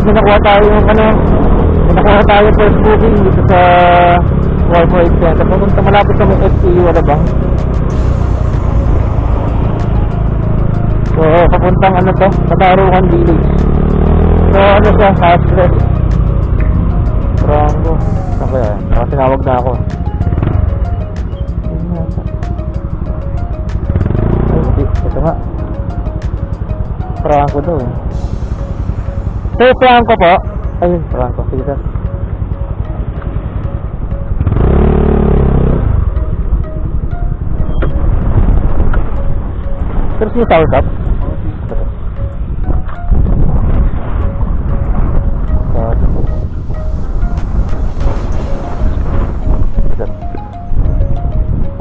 guys, may nakuha tayo yung first booking dito sa World Trade Center. Pumunta malapit sa may FTU, ano bang? So, papuntang ano to, Katarungan Village. So, ano siya, cashless. Franco. Saan kaya? Baka tinawag na ako. Ay, hindi. Ito nga. Franco daw eh. So, Franco po. Ayun, Franco. Sige sir. Terus yung tower cup?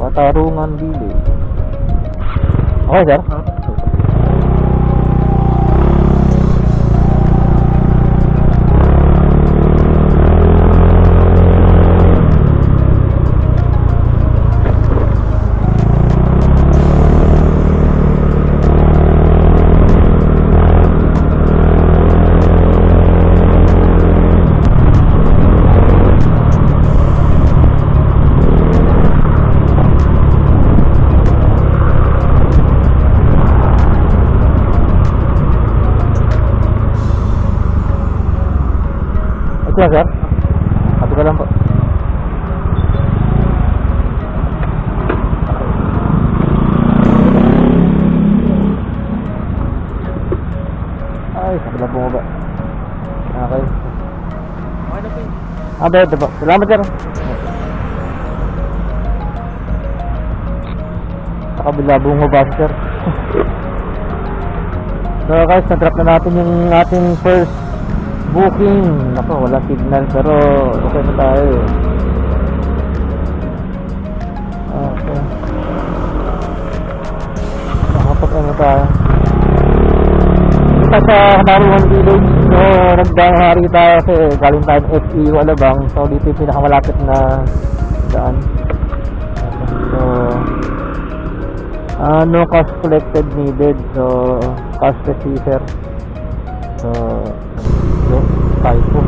Katarungan Village. Okay sir? Ito sir? Sabi ko lang po. Ay, sabi lang bumaba. Okay. Okay na po yun. Ito po. Salamat sir. Sa kabila bumaba si sir. So guys, na-drop na natin yung ating first booking. Nako, wala signal pero okay na tayo. Okay. Nakapag ano tayo. Ito sa Katarungan Village. So, nagdahari tayo kasi galing tayo ng FEU Alabang. So, dito yung pinakamalapit na daan. So, no cash collected needed. So, cash receiver. So, tayo po.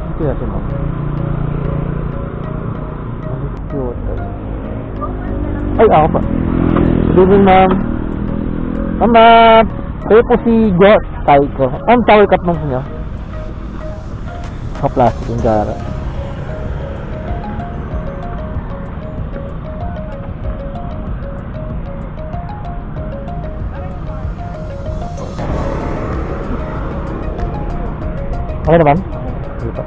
Ito natin mo. Ay, ako pa. Good evening, ma'am. Ma'am, kayo po si Josh Taiko. Ang tower cup nung niyo? Plastic yung gara. Okay naman? Dito.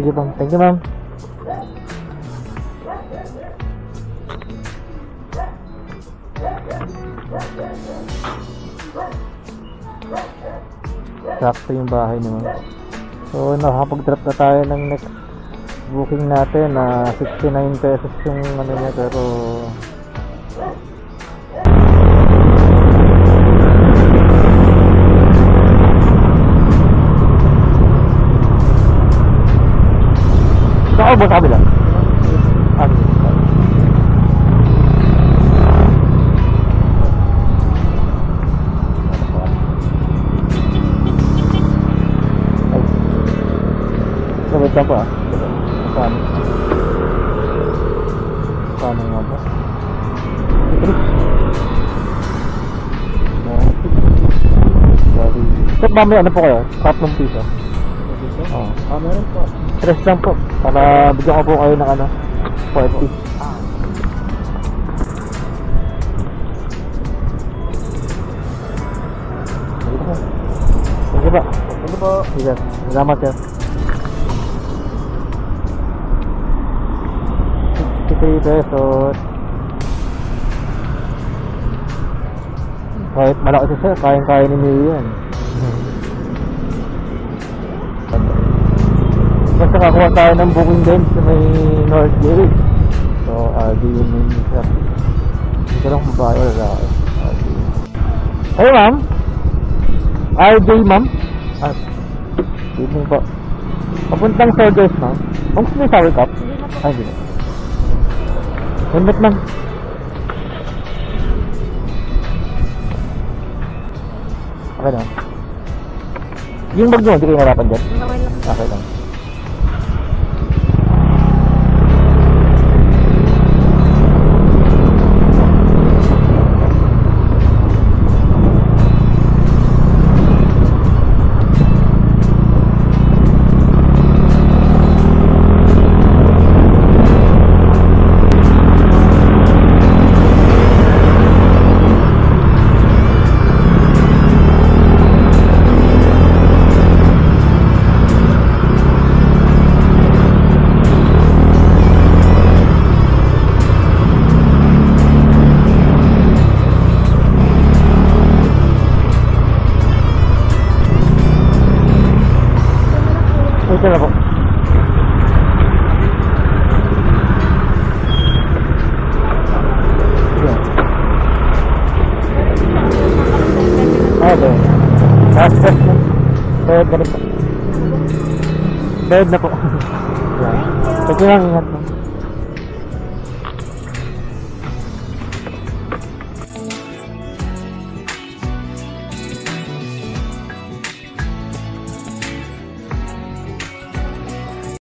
Sige bang, thank you ma'am. Sakto yung bahay naman. So nakapag-drop na tayo ng next booking natin na 69 pesos yung ano niya, pero ako ba sa kabila? Wait lang po ah. Paano? Paano nga ba? So, mamaya ano po kayo? 3 piso? Oo. Meron po. 3 lang po. Para bigyan ko po kayo ng ano, 40. Sige ba? Ano po? Sige. Salamat sir. 63 pesos. Kahit malaki si sir, kayang-kaya ni Mio yan. Basta kakuha tayo ng booking din sa may North Gate. So, di yun yung sir. Hindi ko lang babae o lalaki. Hey ma'am? RJ ma'am? Evening po. Papuntang Soldiers ma'am. Kung gusto may sour cup? Ay, hindi na. Helmet ma'am. Okay lang. Yung bag nyo, hindi kayo narapan dyan? Okay lang. Okay lang. Ito na po. Okay. Tapos na. Bed na po. Bed na po. Sige lang, ingat mo.